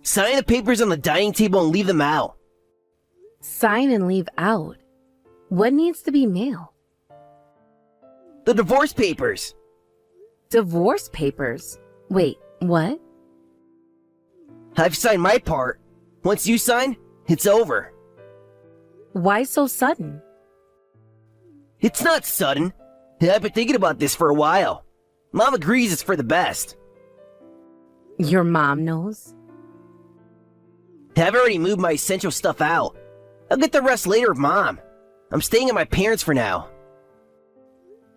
Sign the papers on the dining table and leave them out. Sign and leave out? What needs to be mailed? The divorce papers. Divorce papers? Wait, what? I've signed my part. Once you sign, it's over. Why so sudden? It's not sudden. I've been thinking about this for a while. Mom agrees it's for the best. Your mom knows? I've already moved my essential stuff out. I'll get the rest later with Mom. I'm staying at my parents' for now.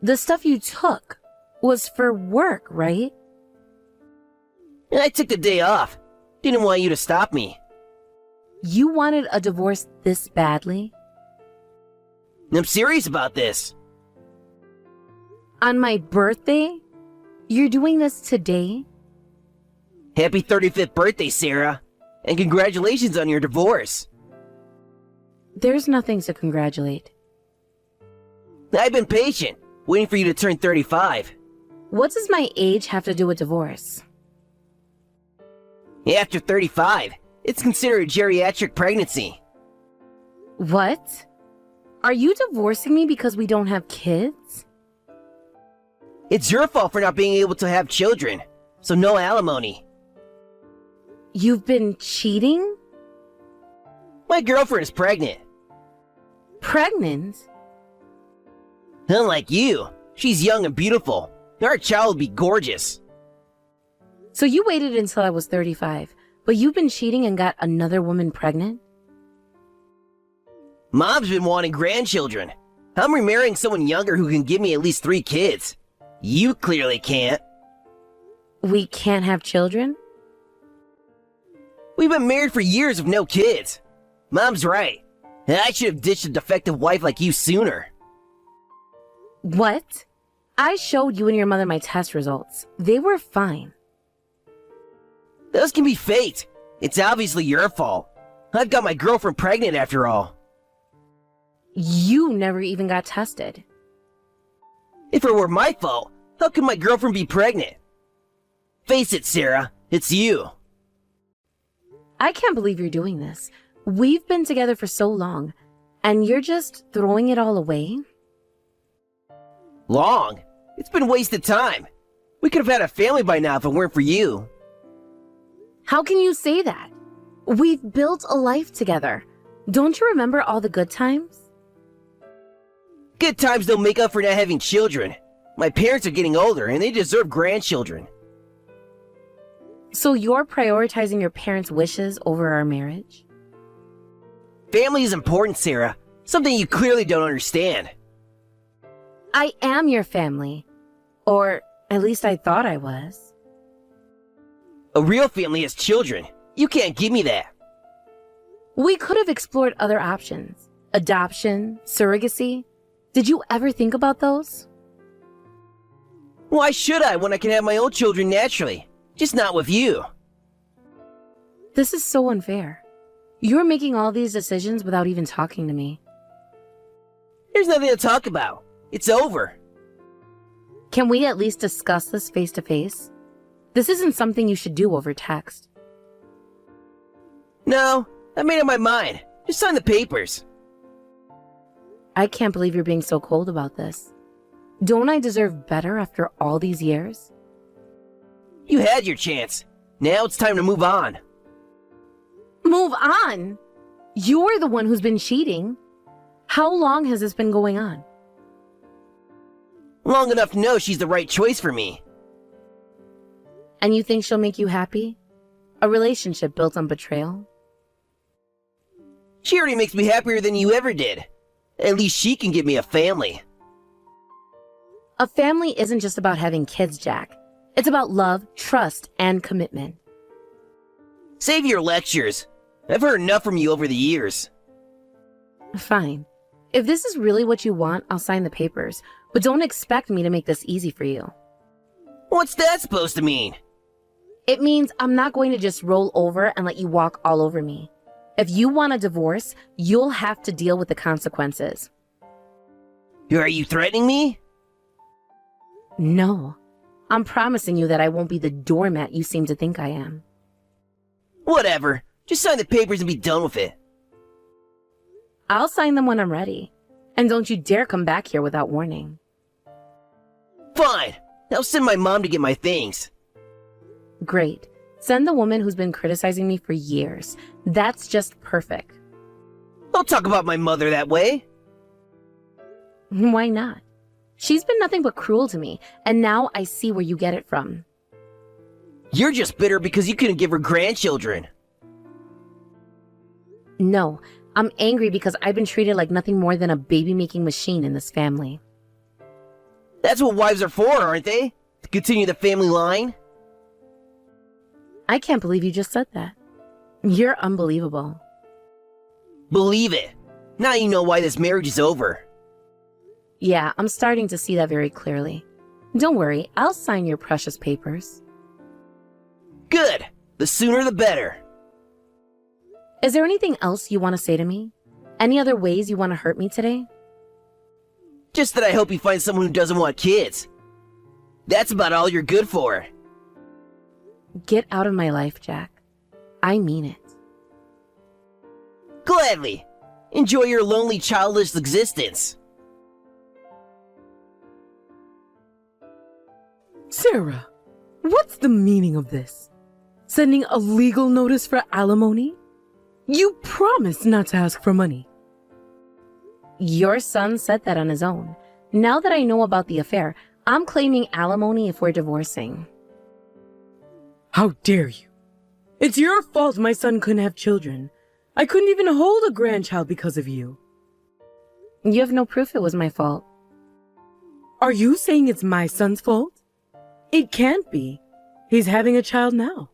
The stuff you took was for work, right? I took the day off. Didn't want you to stop me. You wanted a divorce this badly? I'm serious about this. On my birthday? You're doing this today? Happy 35th birthday, Sarah. And congratulations on your divorce. There's nothing to congratulate. I've been patient, waiting for you to turn 35. What does my age have to do with divorce? After 35, it's considered a geriatric pregnancy. What? Are you divorcing me because we don't have kids? It's your fault for not being able to have children, so no alimony. You've been cheating? My girlfriend is pregnant. Pregnant? Unlike you, she's young and beautiful. Our child will be gorgeous. So you waited until I was 35, but you've been cheating and got another woman pregnant? Mom's been wanting grandchildren. I'm remarrying someone younger who can give me at least 3 kids. You clearly can't. We can't have children? We've been married for years with no kids. Mom's right. I should have ditched a defective wife like you sooner. What? I showed you and your mother my test results. They were fine. Those can be faked. It's obviously your fault. I've got my girlfriend pregnant after all. You never even got tested. If it were my fault, how could my girlfriend be pregnant? Face it, Sarah, it's you. I can't believe you're doing this. We've been together for so long, and you're just throwing it all away? Long? It's been wasted time. We could have had a family by now if it weren't for you. How can you say that? We've built a life together. Don't you remember all the good times? Good times don't make up for not having children. My parents are getting older and they deserve grandchildren. So you're prioritizing your parents' wishes over our marriage? Family is important, Sarah. Something you clearly don't understand. I am your family. Or at least I thought I was. A real family has children. You can't give me that. We could have explored other options. Adoption, surrogacy. Did you ever think about those? Why should I when I can have my own children naturally? Just not with you. This is so unfair. You're making all these decisions without even talking to me. There's nothing to talk about. It's over. Can we at least discuss this face to face? This isn't something you should do over text. No, I made up my mind. Just sign the papers. I can't believe you're being so cold about this. Don't I deserve better after all these years? You had your chance. Now it's time to move on. Move on? You're the one who's been cheating. How long has this been going on? Long enough to know she's the right choice for me. And you think she'll make you happy? A relationship built on betrayal? She already makes me happier than you ever did. At least she can give me a family. A family isn't just about having kids, Jack. It's about love, trust, and commitment. Save your lectures. I've heard enough from you over the years. Fine. If this is really what you want, I'll sign the papers. But don't expect me to make this easy for you. What's that supposed to mean? It means I'm not going to just roll over and let you walk all over me. If you want a divorce, you'll have to deal with the consequences. Are you threatening me? No. I'm promising you that I won't be the doormat you seem to think I am. Whatever. Just sign the papers and be done with it. I'll sign them when I'm ready. And don't you dare come back here without warning. Fine. I'll send my mom to get my things. Great. Send the woman who's been criticizing me for years. That's just perfect. Don't talk about my mother that way. Why not? She's been nothing but cruel to me, and now I see where you get it from. You're just bitter because you couldn't give her grandchildren. No, I'm angry because I've been treated like nothing more than a baby-making machine in this family. That's what wives are for, aren't they? To continue the family line? I can't believe you just said that. You're unbelievable. Believe it. Now you know why this marriage is over. Yeah, I'm starting to see that very clearly. Don't worry, I'll sign your precious papers. Good. The sooner the better. Is there anything else you want to say to me? Any other ways you want to hurt me today? Just that I hope you find someone who doesn't want kids. That's about all you're good for. Get out of my life, Jack. I mean it. Gladly. Enjoy your lonely, childless existence. Sarah, what's the meaning of this? Sending a legal notice for alimony? You promised not to ask for money. Your son said that on his own. Now that I know about the affair, I'm claiming alimony if we're divorcing. How dare you? It's your fault my son couldn't have children. I couldn't even hold a grandchild because of you. You have no proof it was my fault. Are you saying it's my son's fault? It can't be. He's having a child now.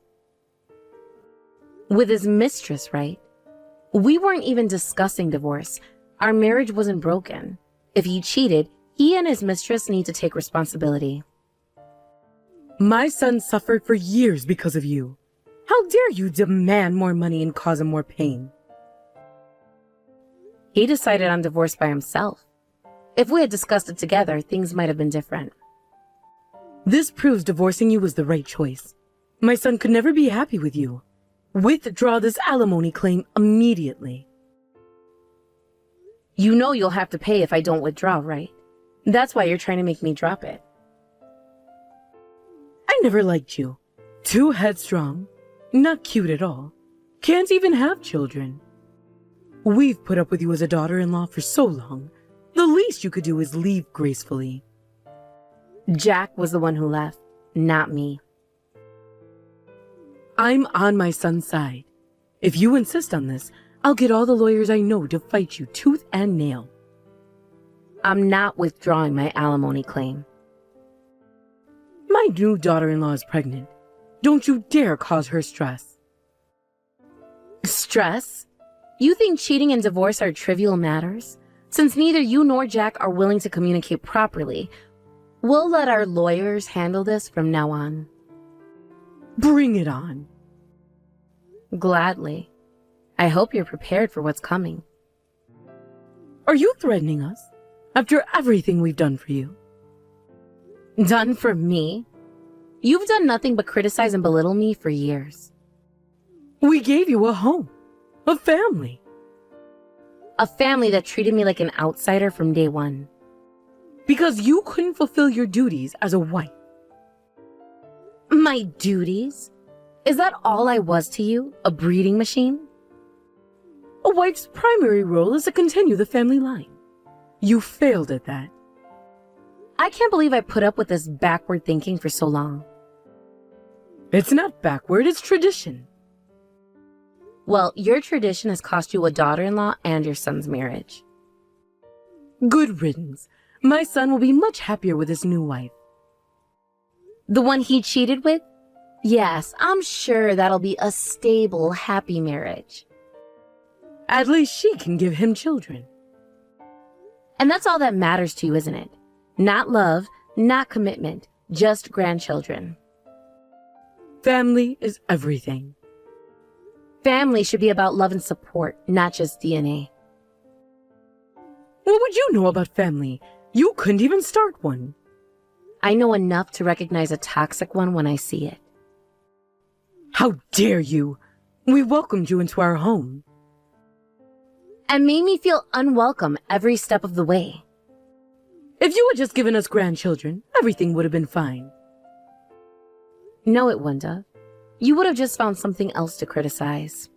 With his mistress, right? We weren't even discussing divorce. Our marriage wasn't broken. If he cheated, he and his mistress need to take responsibility. My son suffered for years because of you. How dare you demand more money and cause him more pain? He decided on divorce by himself. If we had discussed it together, things might have been different. This proves divorcing you was the right choice. My son could never be happy with you. Withdraw this alimony claim immediately. You know you'll have to pay if I don't withdraw, right? That's why you're trying to make me drop it. I never liked you. Too headstrong. Not cute at all. Can't even have children. We've put up with you as a daughter-in-law for so long. The least you could do is leave gracefully. Jack was the one who left, not me. I'm on my son's side. If you insist on this, I'll get all the lawyers I know to fight you tooth and nail. I'm not withdrawing my alimony claim. My new daughter-in-law is pregnant. Don't you dare cause her stress. Stress? You think cheating and divorce are trivial matters? Since neither you nor Jack are willing to communicate properly, we'll let our lawyers handle this from now on. Bring it on. Gladly. I hope you're prepared for what's coming. Are you threatening us? After everything we've done for you? Done for me? You've done nothing but criticize and belittle me for years. We gave you a home. A family. A family that treated me like an outsider from day one. Because you couldn't fulfill your duties as a wife. My duties? Is that all I was to you? A breeding machine? A wife's primary role is to continue the family line. You failed at that. I can't believe I put up with this backward thinking for so long. It's not backward, it's tradition. Well, your tradition has cost you a daughter-in-law and your son's marriage. Good riddance. My son will be much happier with his new wife. The one he cheated with? Yes, I'm sure that'll be a stable, happy marriage. At least she can give him children. And that's all that matters to you, isn't it? Not love, not commitment, just grandchildren. Family is everything. Family should be about love and support, not just DNA. What would you know about family? You couldn't even start one. I know enough to recognize a toxic one when I see it. How dare you! We welcomed you into our home. And made me feel unwelcome every step of the way. If you had just given us grandchildren, everything would have been fine. No, it wouldn't have. You would have just found something else to criticize.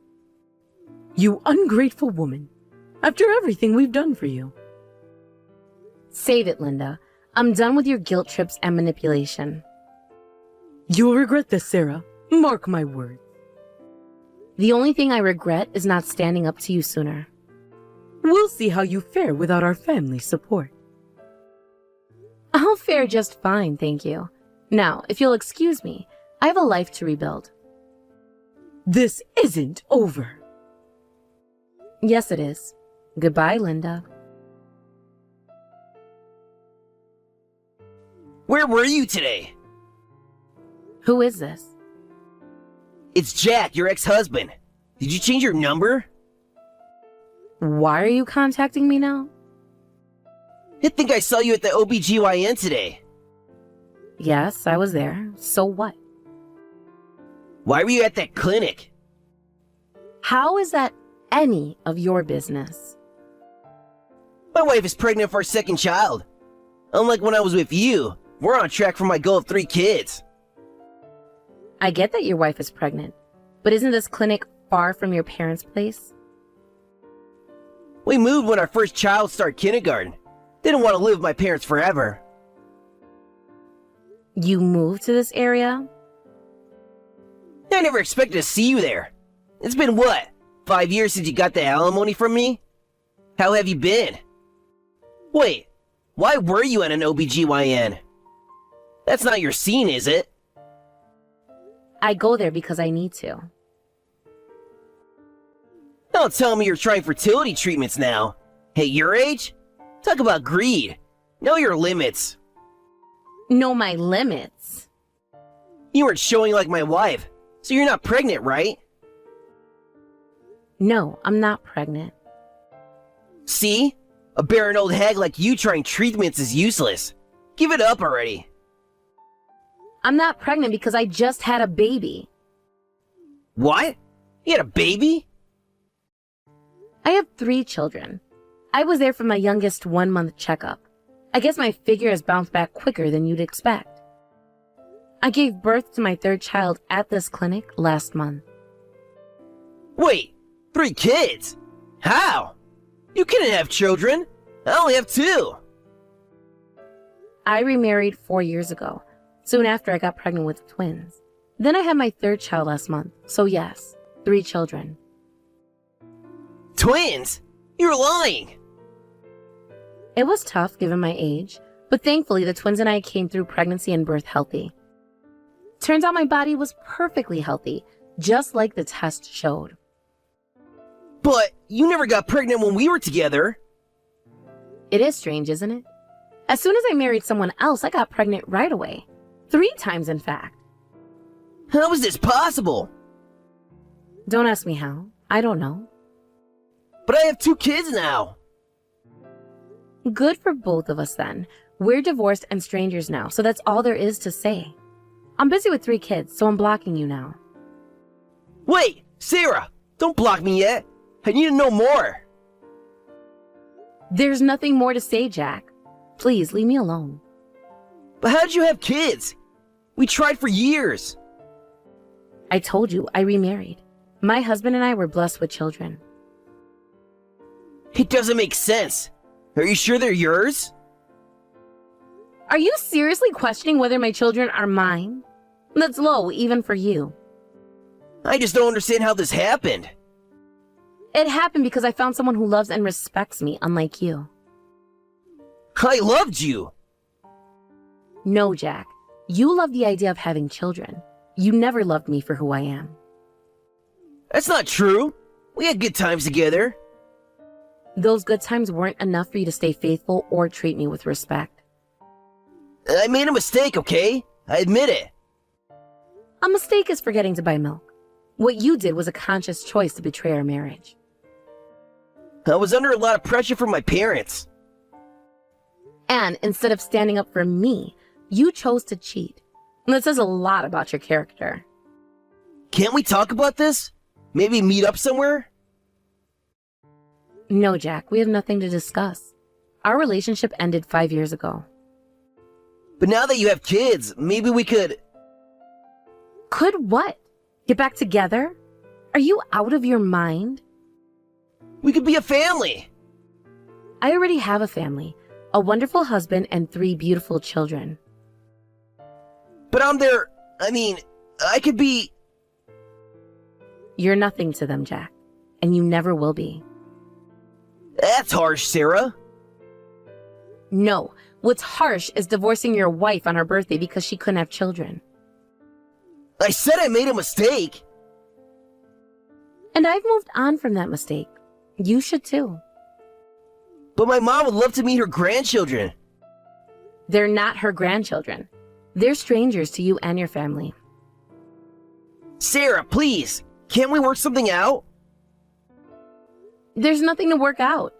You ungrateful woman. After everything we've done for you. Save it, Linda. I'm done with your guilt trips and manipulation. You'll regret this, Sarah. Mark my words. The only thing I regret is not standing up to you sooner. We'll see how you fare without our family support. I'll fare just fine, thank you. Now, if you'll excuse me, I have a life to rebuild. This isn't over. Yes, it is. Goodbye, Linda. Where were you today? Who is this? It's Jack, your ex-husband. Did you change your number? Why are you contacting me now? I think I saw you at the OBGYN today. Yes, I was there. So what? Why were you at that clinic? How is that any of your business? My wife is pregnant for our second child. Unlike when I was with you, we're on track for my goal of 3 kids. I get that your wife is pregnant, but isn't this clinic far from your parents' place? We moved when our first child started kindergarten. Didn't want to live with my parents forever. You moved to this area? I never expected to see you there. It's been what, 5 years since you got the alimony from me? How have you been? Wait, why were you at an OBGYN? That's not your scene, is it? I go there because I need to. Don't tell me you're trying fertility treatments now. At your age? Talk about greed. Know your limits. Know my limits. You weren't showing like my wife, so you're not pregnant, right? No, I'm not pregnant. See? A barren old hag like you trying treatments is useless. Give it up already. I'm not pregnant because I just had a baby. What? You had a baby? I have 3 children. I was there for my youngest 1-month checkup. I guess my figure has bounced back quicker than you'd expect. I gave birth to my 3rd child at this clinic last month. Wait, 3 kids? How? You couldn't have children. I only have 2. I remarried 4 years ago, soon after I got pregnant with twins. Then I had my 3rd child last month, so yes, 3 children. Twins? You're lying. It was tough given my age, but thankfully the twins and I came through pregnancy and birth healthy. Turns out my body was perfectly healthy, just like the test showed. But you never got pregnant when we were together. It is strange, isn't it? As soon as I married someone else, I got pregnant right away. 3 times, in fact. How is this possible? Don't ask me how. I don't know. But I have 2 kids now. Good for both of us then. We're divorced and strangers now, so that's all there is to say. I'm busy with 3 kids, so I'm blocking you now. Wait, Sarah, don't block me yet. I need to know more. There's nothing more to say, Jack. Please, leave me alone. But how'd you have kids? We tried for years. I told you, I remarried. My husband and I were blessed with children. It doesn't make sense. Are you sure they're yours? Are you seriously questioning whether my children are mine? That's low, even for you. I just don't understand how this happened. It happened because I found someone who loves and respects me, unlike you. I loved you. No, Jack. You love the idea of having children. You never loved me for who I am. That's not true. We had good times together. Those good times weren't enough for you to stay faithful or treat me with respect. I made a mistake, okay? I admit it. A mistake is forgetting to buy milk. What you did was a conscious choice to betray our marriage. I was under a lot of pressure from my parents. And instead of standing up for me, you chose to cheat. That says a lot about your character. Can't we talk about this? Maybe meet up somewhere? No, Jack, we have nothing to discuss. Our relationship ended 5 years ago. But now that you have kids, maybe we could... Could what? Get back together? Are you out of your mind? We could be a family! I already have a family, a wonderful husband, and 3 beautiful children. But I could be... You're nothing to them, Jack, and you never will be. That's harsh, Sarah. No, what's harsh is divorcing your wife on her birthday because she couldn't have children. I said I made a mistake. And I've moved on from that mistake. You should too. But my mom would love to meet her grandchildren. They're not her grandchildren. They're strangers to you and your family. Sarah, please, can't we work something out? There's nothing to work out.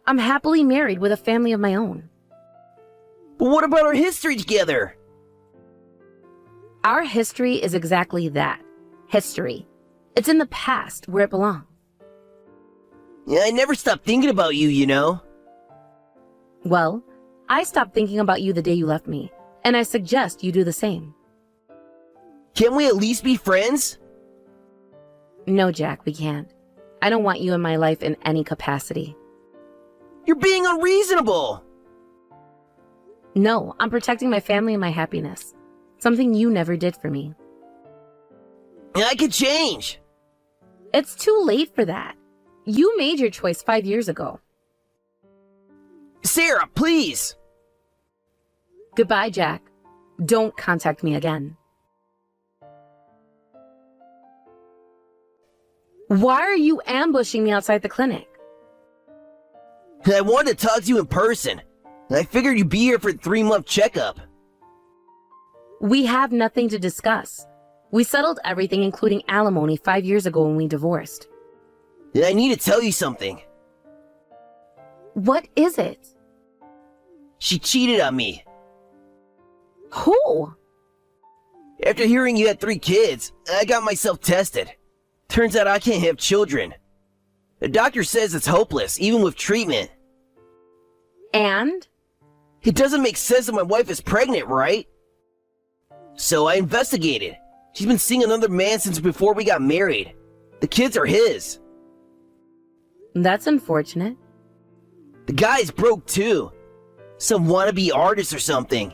I'm happily married with a family of my own. But what about our history together? Our history is exactly that. History. It's in the past where it belongs. Yeah, I never stopped thinking about you, you know? Well, I stopped thinking about you the day you left me, and I suggest you do the same. Can't we at least be friends? No, Jack, we can't. I don't want you in my life in any capacity. You're being unreasonable! No, I'm protecting my family and my happiness. Something you never did for me. I could change. It's too late for that. You made your choice 5 years ago. Sarah, please! Goodbye, Jack. Don't contact me again. Why are you ambushing me outside the clinic? I wanted to talk to you in person. I figured you'd be here for the 3-month checkup. We have nothing to discuss. We settled everything, including alimony, 5 years ago when we divorced. I need to tell you something. What is it? She cheated on me. Who? After hearing you had 3 kids, I got myself tested. Turns out I can't have children. The doctor says it's hopeless, even with treatment. And? It doesn't make sense that my wife is pregnant, right? So I investigated. She's been seeing another man since before we got married. The kids are his. That's unfortunate. The guy's broke too. Some wannabe artist or something.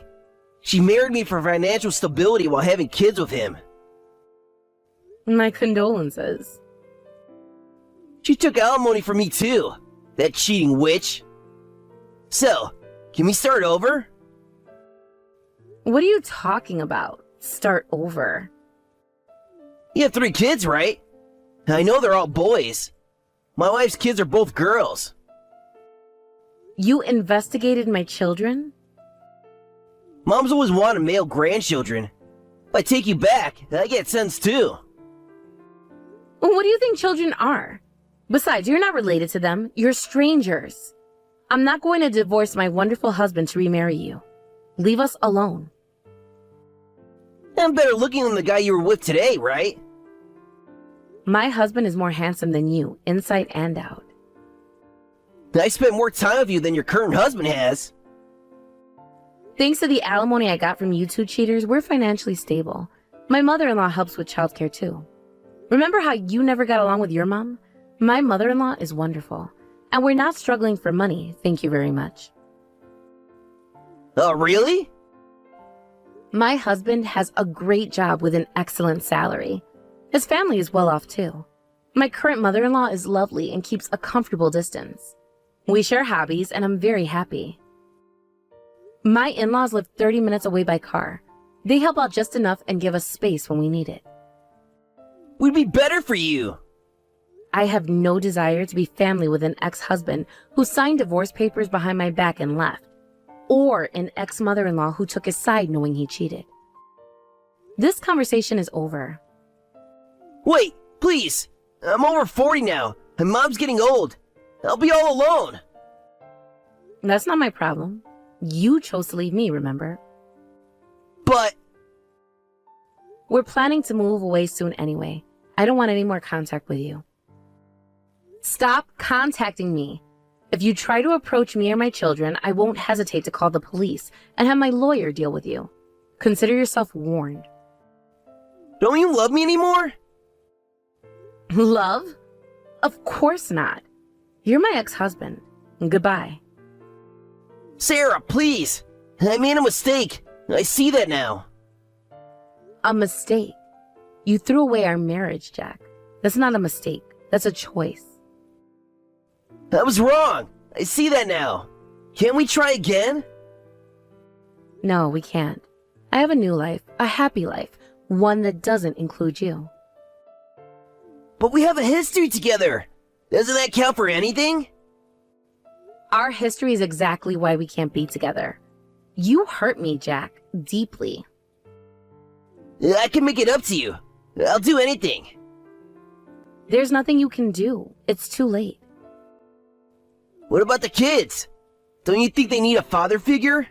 She married me for financial stability while having kids with him. My condolences. She took alimony from me too. That cheating witch. So, can we start over? What are you talking about? Start over. You have 3 kids, right? I know they're all boys. My wife's kids are both girls. You investigated my children? Mom's always wanted male grandchildren. If I take you back, I get sense too. What do you think children are? Besides, you're not related to them. You're strangers. I'm not going to divorce my wonderful husband to remarry you. Leave us alone. I'm better looking than the guy you were with today, right? My husband is more handsome than you, inside and out. I spent more time with you than your current husband has. Thanks to the alimony I got from you 2 cheaters, we're financially stable. My mother-in-law helps with childcare too. Remember how you never got along with your mom? My mother-in-law is wonderful. And we're not struggling for money, thank you very much. Oh, really? My husband has a great job with an excellent salary. His family is well off too. My current mother-in-law is lovely and keeps a comfortable distance. We share hobbies and I'm very happy. My in-laws live 30 minutes away by car. They help out just enough and give us space when we need it. We'd be better for you. I have no desire to be family with an ex-husband who signed divorce papers behind my back and left, or an ex-mother-in-law who took his side knowing he cheated. This conversation is over. Wait, please. I'm over 40 now, and Mom's getting old. I'll be all alone. That's not my problem. You chose to leave me, remember? But... We're planning to move away soon anyway. I don't want any more contact with you. Stop contacting me. If you try to approach me or my children, I won't hesitate to call the police and have my lawyer deal with you. Consider yourself warned. Don't you love me anymore? Love? Of course not. You're my ex-husband. Goodbye. Sarah, please. I made a mistake. I see that now. A mistake? You threw away our marriage, Jack. That's not a mistake. That's a choice. I was wrong. I see that now. Can't we try again? No, we can't. I have a new life, a happy life, one that doesn't include you. But we have a history together. Doesn't that count for anything? Our history is exactly why we can't be together. You hurt me, Jack, deeply. I can make it up to you. I'll do anything. There's nothing you can do. It's too late. What about the kids? Don't you think they need a father figure?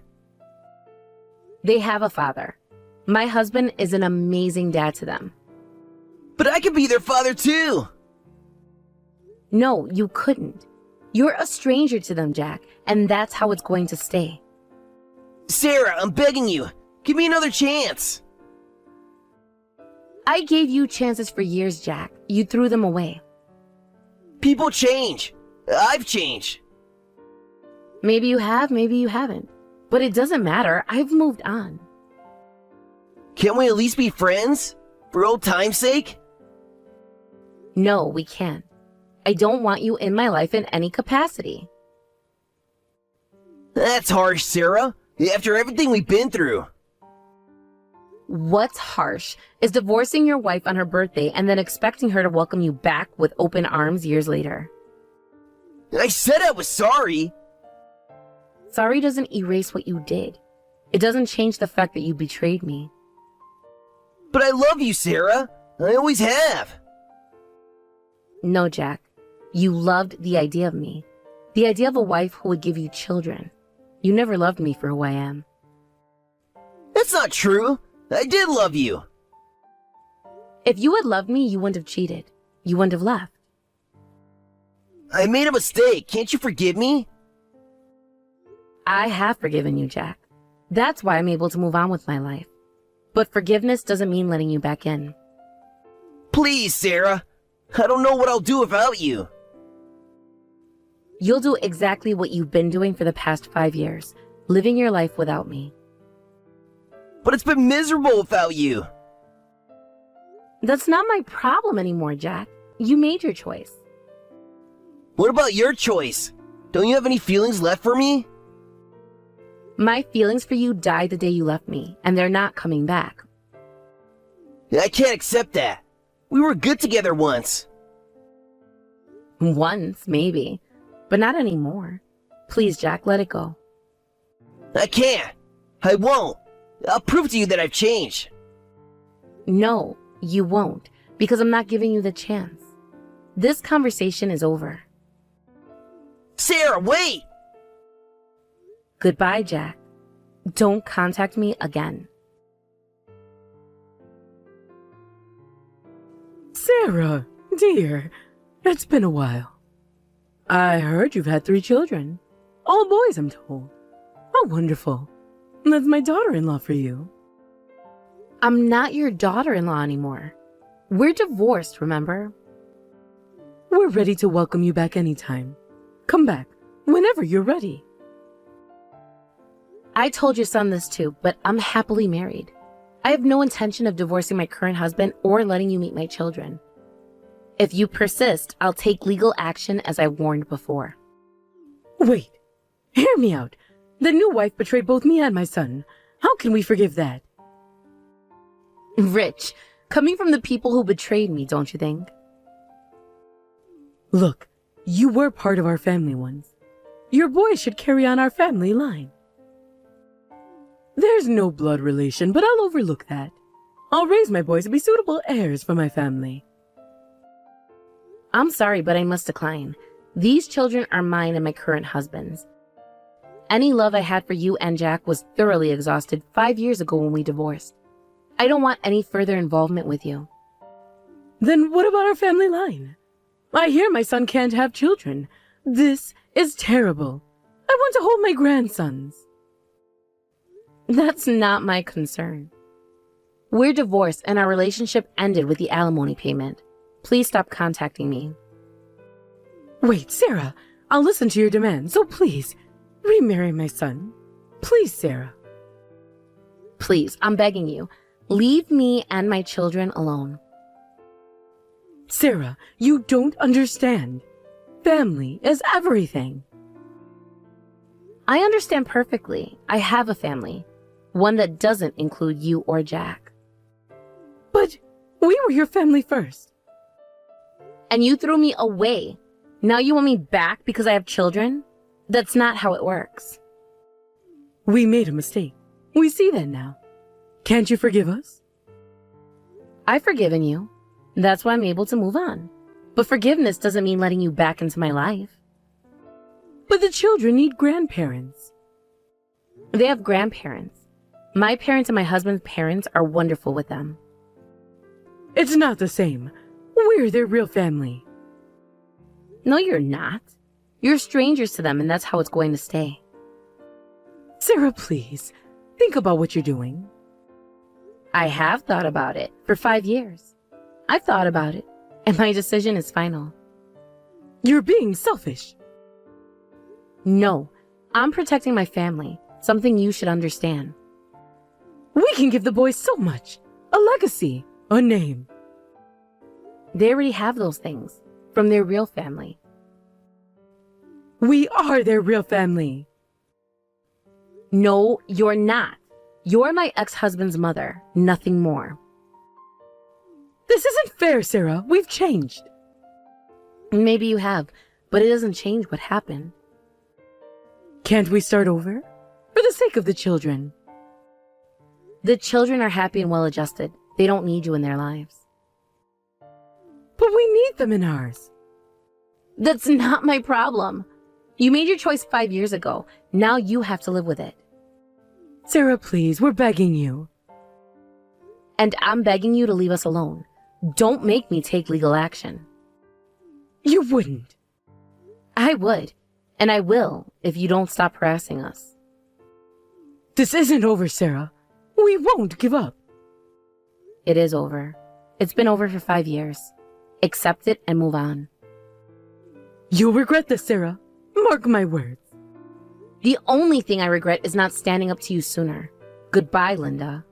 They have a father. My husband is an amazing dad to them. But I could be their father too. No, you couldn't. You're a stranger to them, Jack, and that's how it's going to stay. Sarah, I'm begging you. Give me another chance. I gave you chances for years, Jack. You threw them away. People change. I've changed. Maybe you have, maybe you haven't. But it doesn't matter. I've moved on. Can't we at least be friends? For old time's sake? No, we can't. I don't want you in my life in any capacity. That's harsh, Sarah. After everything we've been through. What's harsh is divorcing your wife on her birthday and then expecting her to welcome you back with open arms years later. I said I was sorry. Sorry doesn't erase what you did. It doesn't change the fact that you betrayed me. But I love you, Sarah. I always have. No, Jack. You loved the idea of me. The idea of a wife who would give you children. You never loved me for who I am. That's not true. I did love you. If you had loved me, you wouldn't have cheated. You wouldn't have left. I made a mistake. Can't you forgive me? I have forgiven you, Jack. That's why I'm able to move on with my life. But forgiveness doesn't mean letting you back in. Please, Sarah. I don't know what I'll do without you. You'll do exactly what you've been doing for the past 5 years, living your life without me. But it's been miserable without you. That's not my problem anymore, Jack. You made your choice. What about your choice? Don't you have any feelings left for me? My feelings for you died the day you left me, and they're not coming back. I can't accept that. We were good together once. Once, maybe, but not anymore. Please, Jack, let it go. I can't. I won't. I'll prove to you that I've changed. No, you won't, because I'm not giving you the chance. This conversation is over. Sarah, wait! Goodbye, Jack. Don't contact me again. Sarah, dear, it's been a while. I heard you've had 3 children. All boys, I'm told. How wonderful. That's my daughter-in-law for you. I'm not your daughter-in-law anymore. We're divorced, remember? We're ready to welcome you back anytime. Come back, whenever you're ready. I told your son this too, but I'm happily married. I have no intention of divorcing my current husband or letting you meet my children. If you persist, I'll take legal action as I warned before. Wait, hear me out. The new wife betrayed both me and my son. How can we forgive that? Rich, coming from the people who betrayed me, don't you think? Look, you were part of our family once. Your boys should carry on our family line. There's no blood relation, but I'll overlook that. I'll raise my boys to be suitable heirs for my family. I'm sorry, but I must decline. These children are mine and my current husband's. Any love I had for you and Jack was thoroughly exhausted 5 years ago when we divorced. I don't want any further involvement with you. Then what about our family line? I hear my son can't have children. This is terrible. I want to hold my grandsons. That's not my concern. We're divorced and our relationship ended with the alimony payment. Please stop contacting me. Wait, Sarah, I'll listen to your demands, so please, remarry my son. Please, Sarah. Please, I'm begging you. Leave me and my children alone. Sarah, you don't understand. Family is everything. I understand perfectly. I have a family. One that doesn't include you or Jack. But we were your family first. And you threw me away. Now you want me back because I have children? That's not how it works. We made a mistake. We see that now. Can't you forgive us? I've forgiven you. That's why I'm able to move on. But forgiveness doesn't mean letting you back into my life. But the children need grandparents. They have grandparents. My parents and my husband's parents are wonderful with them. It's not the same. We're their real family. No, you're not. You're strangers to them, and that's how it's going to stay. Sarah, please, think about what you're doing. I have thought about it for 5 years. I've thought about it, and my decision is final. You're being selfish. No, I'm protecting my family, something you should understand. We can give the boys so much. A legacy, a name. They already have those things from their real family. We are their real family. No, you're not. You're my ex-husband's mother, nothing more. This isn't fair, Sarah. We've changed. Maybe you have, but it doesn't change what happened. Can't we start over? For the sake of the children. The children are happy and well-adjusted. They don't need you in their lives. But we need them in ours. That's not my problem. You made your choice 5 years ago. Now you have to live with it. Sarah, please, we're begging you. And I'm begging you to leave us alone. Don't make me take legal action. You wouldn't. I would, and I will if you don't stop harassing us. This isn't over, Sarah. We won't give up. It is over. It's been over for 5 years. Accept it and move on. You'll regret this, Sarah. Mark my words. The only thing I regret is not standing up to you sooner. Goodbye, Linda.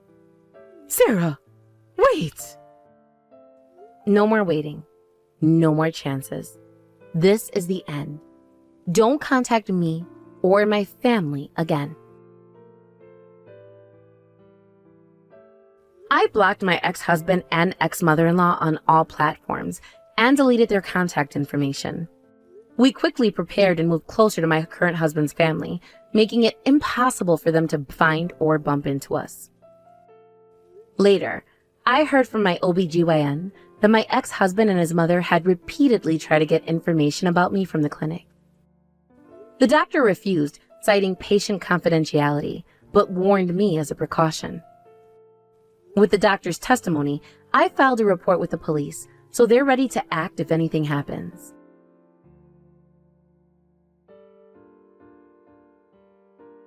Sarah, wait! No more waiting. No more chances. This is the end. Don't contact me or my family again. I blocked my ex-husband and ex-mother-in-law on all platforms and deleted their contact information. We quickly prepared and moved closer to my current husband's family, making it impossible for them to find or bump into us. Later, I heard from my OBGYN that my ex-husband and his mother had repeatedly tried to get information about me from the clinic. The doctor refused, citing patient confidentiality, but warned me as a precaution. With the doctor's testimony, I filed a report with the police, so they're ready to act if anything happens.